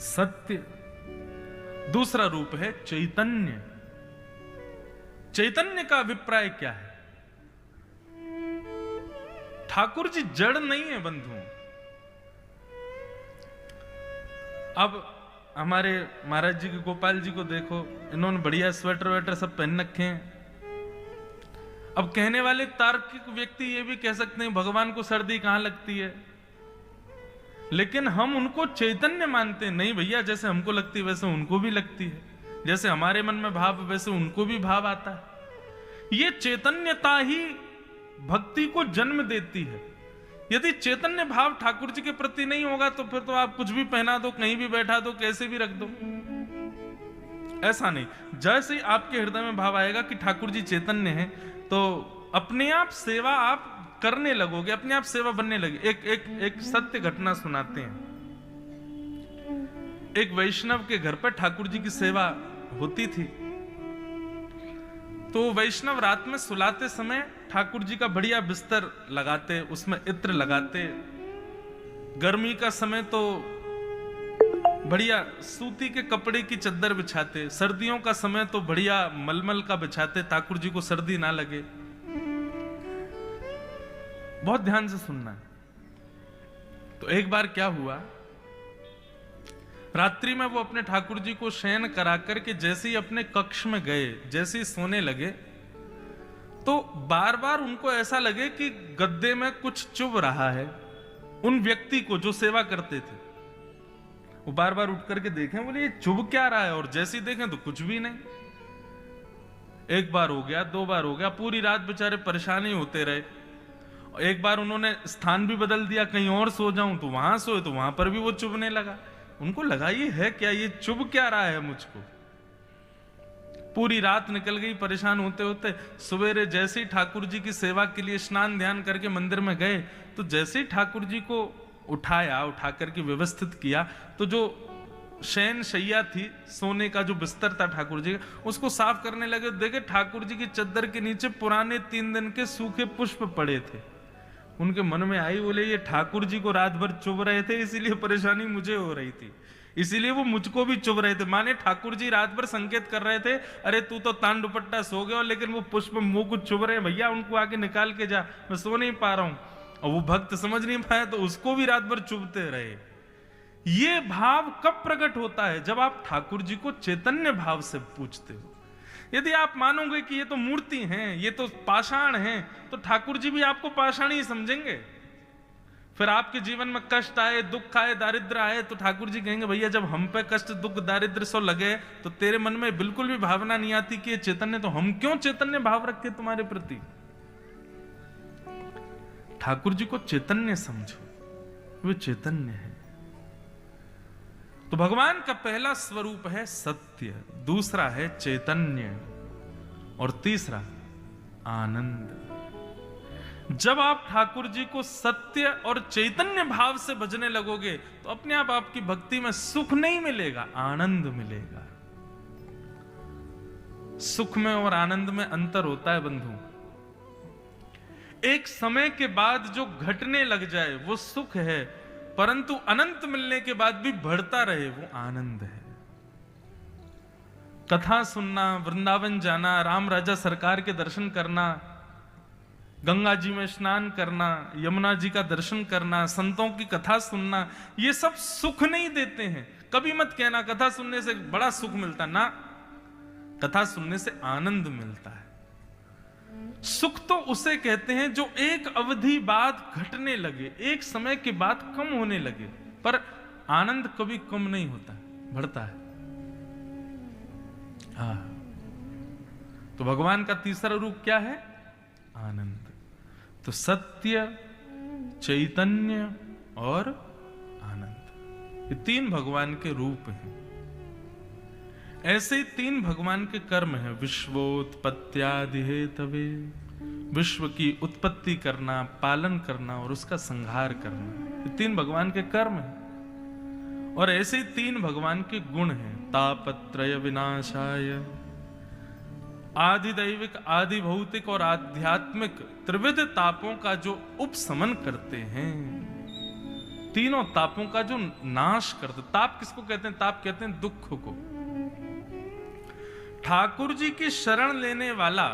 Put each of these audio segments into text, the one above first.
सत्य। दूसरा रूप है चैतन्य। चैतन्य का अभिप्राय क्या है? ठाकुर जी जड़ नहीं है बंधुओं। अब हमारे महाराज जी के गोपाल जी को देखो, इन्होंने बढ़िया स्वेटर वेटर सब पहन रखे हैं। अब कहने वाले तार्किक व्यक्ति ये भी कह सकते हैं भगवान को सर्दी कहां लगती है, लेकिन हम उनको चैतन्य मानते हैं। नहीं भैया, जैसे हमको लगती है वैसे उनको भी लगती है, जैसे हमारे मन में भाव वैसे उनको भी भाव आता है। ये चैतन्यता ही भक्ति को जन्म देती है। यदि चैतन्य भाव ठाकुर जी के प्रति नहीं होगा तो फिर तो आप कुछ भी पहना दो, कहीं भी बैठा दो, कैसे भी रख दो, ऐसा नहीं। जैसे ही आपके हृदय में भाव आएगा कि ठाकुर जी चैतन्य हैं, तो अपने आप सेवा आप करने लगोगे, अपने आप सेवा बनने लगे। एक सत्य घटना सुनाते हैं। एक वैष्णव के घर पर ठाकुर जी की सेवा होती थी। तो वैष्णव रात में सुलाते समय ठाकुर जी का बढ़िया बिस्तर लगाते, उसमें इत्र लगाते। गर्मी का समय तो बढ़िया सूती के कपड़े की चद्दर बिछाते, सर्दियों का समय तो बढ़िया मलमल का बिछाते, ठाकुर जी को सर्दी ना लगे। बहुत ध्यान से सुनना है। तो एक बार क्या हुआ, रात्रि में वो अपने ठाकुर जी को शयन करा करके जैसे ही अपने कक्ष में गए, जैसे ही सोने लगे, तो बार बार उनको ऐसा लगे कि गद्दे में कुछ चुभ रहा है। उन व्यक्ति को जो सेवा करते थे, वो बार बार उठ करके देखें, बोले ये चुभ क्या रहा है, और जैसे ही देखें तो कुछ भी नहीं। एक बार हो गया, दो बार हो गया, पूरी रात बेचारे परेशान ही होते रहे। एक बार उन्होंने स्थान भी बदल दिया, कहीं और सो जाऊं, तो वहां सोए तो वहां पर भी वो चुभने लगा। उनको लगा ये है क्या, ये चुभ क्या रहा है मुझको। पूरी रात निकल गई परेशान होते होते। सवेरे जैसे ही ठाकुर जी की सेवा के लिए स्नान ध्यान करके मंदिर में गए, तो जैसे ही ठाकुर जी को उठाया, उठा करके व्यवस्थित किया, तो जो शयन शैया थी, सोने का जो बिस्तर था ठाकुर जी का, उसको साफ करने लगे। देखे ठाकुर जी की चद्दर के नीचे पुराने 3 दिन के सूखे पुष्प पड़े थे। उनके मन में आई, बोले ये ठाकुर जी को रात भर चुभ रहे थे, इसीलिए परेशानी मुझे हो रही थी, इसीलिए वो मुझको भी चुभ रहे थे। माने ठाकुर जी रात भर संकेत कर रहे थे, अरे तू तो तान दुपट्टा सो गया, लेकिन वो पुष्प मुंह को चुभ रहे हैं, भैया उनको आगे निकाल के जा, मैं सो नहीं पा रहा हूं। और वो भक्त समझ नहीं पाया, तो उसको भी रात भर चुभते रहे। ये भाव कब प्रकट होता है? जब आप ठाकुर जी को चैतन्य भाव से पूछते हो। यदि आप मानोगे कि ये तो मूर्ति हैं, ये तो पाषाण हैं, तो ठाकुर जी भी आपको पाषाण ही समझेंगे। फिर आपके जीवन में कष्ट आए, दुख आए, दारिद्र आए, तो ठाकुर जी कहेंगे भैया जब हम पे कष्ट दुख दारिद्र सो लगे, तो तेरे मन में बिल्कुल भी भावना नहीं आती कि ये चैतन्य, तो हम क्यों चैतन्य भाव रखे तुम्हारे प्रति। ठाकुर जी को चैतन्य समझो, वे चैतन्य है। तो भगवान का पहला स्वरूप है सत्य, दूसरा है चैतन्य, और तीसरा आनंद। जब आप ठाकुर जी को सत्य और चैतन्य भाव से भजने लगोगे, तो अपने आप आपकी भक्ति में सुख नहीं मिलेगा, आनंद मिलेगा। सुख में और आनंद में अंतर होता है बंधु। एक समय के बाद जो घटने लग जाए वो सुख है, परंतु अनंत मिलने के बाद भी बढ़ता रहे वो आनंद है। कथा सुनना, वृंदावन जाना, राम राजा सरकार के दर्शन करना, गंगा जी में स्नान करना, यमुना जी का दर्शन करना, संतों की कथा सुनना, ये सब सुख नहीं देते हैं। कभी मत कहना कथा सुनने से बड़ा सुख मिलता, ना, कथा सुनने से आनंद मिलता है। सुख तो उसे कहते हैं जो एक अवधि बाद घटने लगे, एक समय के बाद कम होने लगे, पर आनंद कभी कम नहीं होता, बढ़ता है। हाँ, तो भगवान का तीसरा रूप क्या है? आनंद। तो सत्य, चैतन्य और आनंद, ये 3 भगवान के रूप हैं। ऐसे 3 भगवान के कर्म हैं। विश्वोत्पत्त्यादि हेतवे, विश्व की उत्पत्ति करना, पालन करना और उसका संहार करना, ये 3 भगवान के कर्म हैं। और ऐसे 3 भगवान के गुण हैं। तापत्रय विनाशाय, आदि दैविक, आदि भौतिक और आध्यात्मिक त्रिविध तापों का जो उपशमन करते हैं। तीनों तापों का जो नाश करते। ताप किसको कहते हैं? ताप कहते हैं दुख को। ठाकुर जी की शरण लेने वाला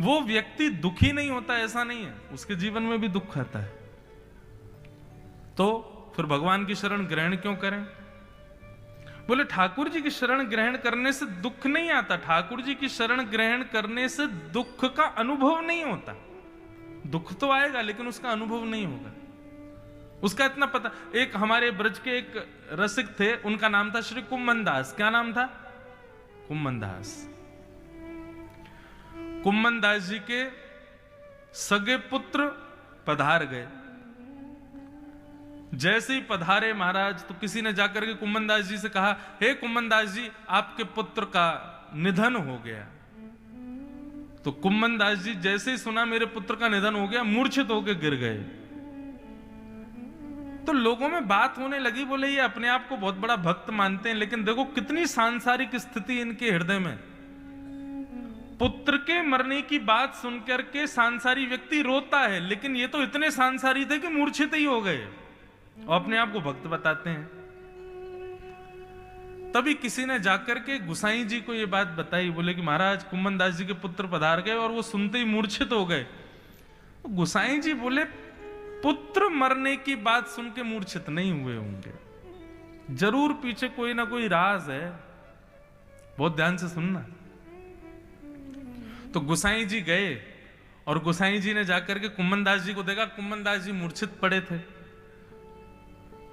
वो व्यक्ति दुखी नहीं होता, ऐसा नहीं है, उसके जीवन में भी दुख आता है। तो फिर भगवान की शरण ग्रहण क्यों करें? बोले ठाकुर जी की शरण ग्रहण करने से दुख नहीं आता, ठाकुर जी की शरण ग्रहण करने से दुख का अनुभव नहीं होता। दुख तो आएगा लेकिन उसका अनुभव नहीं होगा। उसका इतना पता, एक हमारे ब्रज के एक रसिक थे, उनका नाम था श्री कुम्मन दास। क्या नाम था? कुम्मन दास। कुम्मन दास जी के सगे पुत्र पधार गए। जैसे ही पधारे महाराज, तो किसी ने जाकर के कुम्मन दास जी से कहा, हे कुम्मन दास जी, आपके पुत्र का निधन हो गया। तो कुम्मन दास जी जैसे ही सुना मेरे पुत्र का निधन हो गया, मूर्छित होकर गिर गए। तो लोगों में बात होने लगी, बोले ये अपने आप को बहुत बड़ा भक्त मानते हैं, लेकिन देखो कितनी सांसारिक स्थिति इनके हृदय में। पुत्र के मरने की बात सुनकर के सांसारी व्यक्ति रोता है, लेकिन ये तो इतने सांसारी थे कि मूर्छित ही हो गए और अपने आप को भक्त बताते हैं। तभी किसी ने जाकर के गुसाई जी को ये बात बताई, बोले कि महाराज कुम्मन दास जी के पुत्र पधार गए, और वो सुनते ही मूर्छित हो गए। तो गुसाई जी बोले, पुत्र मरने की बात सुन के मूर्छित नहीं हुए होंगे, जरूर पीछे कोई ना कोई राज है, बहुत ध्यान से सुनना। तो गुसाई जी गए और गुसाई जी ने जाकर के कुम्मन दास जी को देखा, कुम्मन दास जी मूर्छित पड़े थे।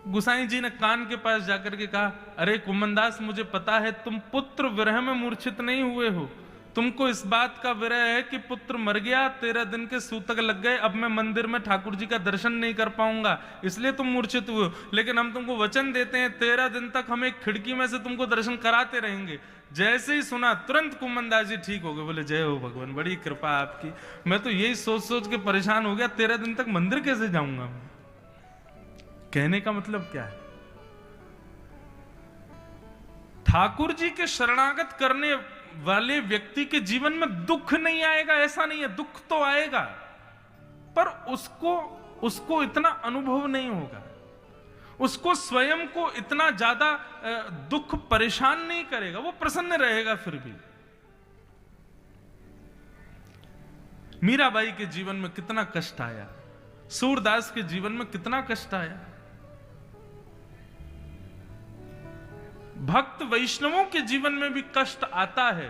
गुसाई जी ने कान के पास जाकर के कहा, अरे कुम्मन दास, मुझे पता है तुम पुत्र विरह में मूर्छित नहीं हुए हो, तुमको इस बात का विरह है कि पुत्र मर गया, 13 दिन के सूतक लग गए, अब मैं मंदिर में ठाकुर जी का दर्शन नहीं कर पाऊंगा, इसलिए तुम मूर्छित हुए हो। लेकिन हम तुमको वचन देते हैं 13 दिन तक हम एक खिड़की में से तुमको दर्शन कराते रहेंगे। जैसे ही सुना तुरंत कुम्मन दास जी ठीक हो गए। बोले जय हो भगवान, बड़ी कृपा आपकी। मैं तो यही सोच सोच के परेशान हो गया, 13 दिन तक मंदिर कैसे जाऊंगा मैं। कहने का मतलब क्या है? ठाकुर जी के शरणागत करने वाले व्यक्ति के जीवन में दुख नहीं आएगा, ऐसा नहीं है, दुख तो आएगा, पर उसको इतना अनुभव नहीं होगा, उसको स्वयं को इतना ज्यादा दुख परेशान नहीं करेगा, वो प्रसन्न रहेगा। फिर भी मीराबाई के जीवन में कितना कष्ट आया, सूरदास के जीवन में कितना कष्ट आया। भक्त वैष्णवों के जीवन में भी कष्ट आता है,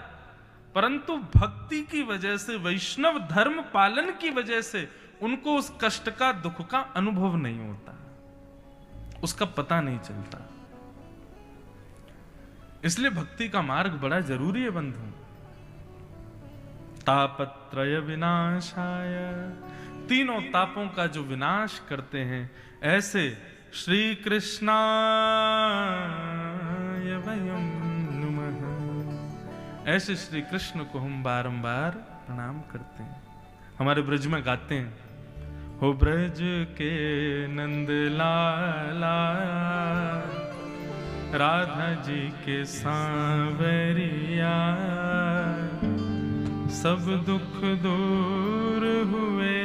परंतु भक्ति की वजह से, वैष्णव धर्म पालन की वजह से उनको उस कष्ट का, दुख का अनुभव नहीं होता, उसका पता नहीं चलता। इसलिए भक्ति का मार्ग बड़ा जरूरी है बंधु। तापत्रय विनाशाय, तीनों तापों का जो विनाश करते हैं, ऐसे श्री कृष्णाय वयं नमः, ऐसे श्री कृष्ण को हम बारंबार प्रणाम करते हैं। हमारे ब्रज में गाते हैं, हो ब्रज के नंद लाला, राधा जी के सांवरिया, सब दुख दूर हुए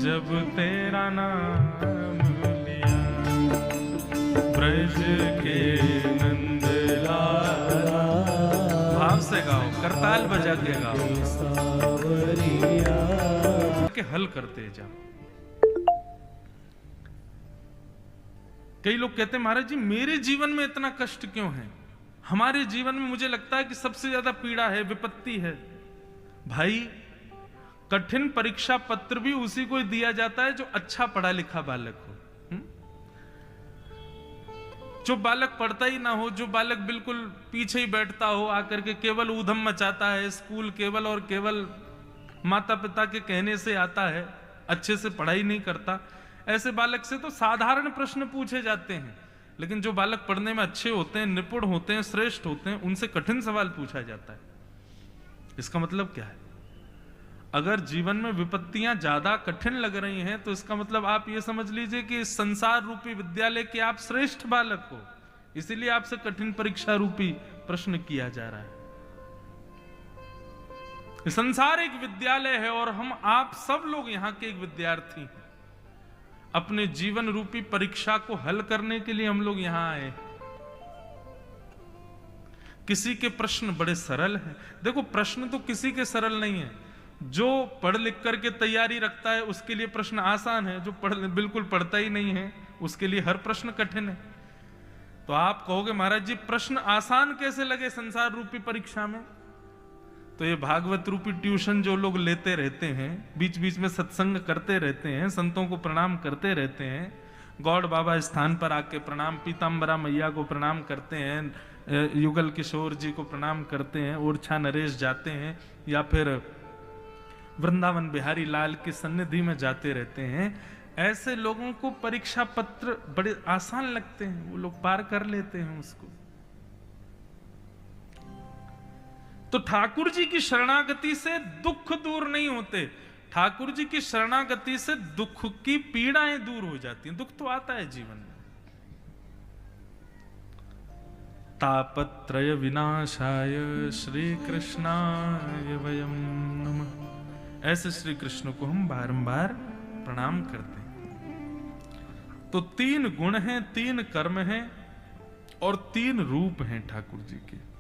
जब तेरा नाम लिया। ब्रज के नंद लाला, भाव से गाओ, करताल बजा के गाओ, के हल करते जाओ। कई लोग कहते हैं महाराज जी मेरे जीवन में इतना कष्ट क्यों है, हमारे जीवन में मुझे लगता है कि सबसे ज्यादा पीड़ा है, विपत्ति है। भाई कठिन परीक्षा पत्र भी उसी को दिया जाता है जो अच्छा पढ़ा लिखा बालक हो। जो बालक पढ़ता ही ना हो, जो बालक बिल्कुल पीछे ही बैठता हो, आकर के केवल ऊधम मचाता है, स्कूल केवल और केवल माता पिता के कहने से आता है, अच्छे से पढ़ाई नहीं करता, ऐसे बालक से तो साधारण प्रश्न पूछे जाते हैं। लेकिन जो बालक पढ़ने में अच्छे होते हैं, निपुण होते हैं, श्रेष्ठ होते हैं, उनसे कठिन सवाल पूछा जाता है। इसका मतलब क्या है? अगर जीवन में विपत्तियां ज्यादा कठिन लग रही हैं, तो इसका मतलब आप ये समझ लीजिए कि इस संसार रूपी विद्यालय के आप श्रेष्ठ बालक हो, इसीलिए आपसे कठिन परीक्षा रूपी प्रश्न किया जा रहा है। संसार एक विद्यालय है और हम आप सब लोग यहाँ के एक विद्यार्थी हैं। अपने जीवन रूपी परीक्षा को हल करने के लिए हम लोग यहां आए। किसी के प्रश्न बड़े सरल हैं। देखो, प्रश्न तो किसी के सरल नहीं है। जो पढ़ लिख करके तैयारी रखता है उसके लिए प्रश्न आसान है, जो बिल्कुल पढ़ता ही नहीं है उसके लिए हर प्रश्न कठिन है। तो आप कहोगे महाराज जी प्रश्न आसान कैसे लगे संसार रूपी परीक्षा में? तो ये भागवत रूपी ट्यूशन जो लोग लेते रहते हैं, बीच बीच में सत्संग करते रहते हैं, संतों को प्रणाम करते रहते हैं, गौड़ बाबा स्थान पर आके प्रणाम, पीताम्बरा मैया को प्रणाम करते हैं, युगल किशोर जी को प्रणाम करते हैं, ओरछा नरेश जाते हैं, या फिर वृंदावन बिहारी लाल की सन्निधि में जाते रहते हैं, ऐसे लोगों को परीक्षा पत्र बड़े आसान लगते हैं, वो लोग पार कर लेते हैं उसको। तो ठाकुर जी की शरणागति से दुख दूर नहीं होते, ठाकुर जी की शरणागति से दुख की पीड़ाएं दूर हो जाती हैं। दुख तो आता है जीवन में। तापत्रय विनाशाय श्री कृष्णाय वयम नमः। ऐसे श्री कृष्ण को हम बारंबार प्रणाम करते हैं। तो 3 गुण हैं, 3 कर्म हैं और 3 रूप हैं ठाकुर जी के।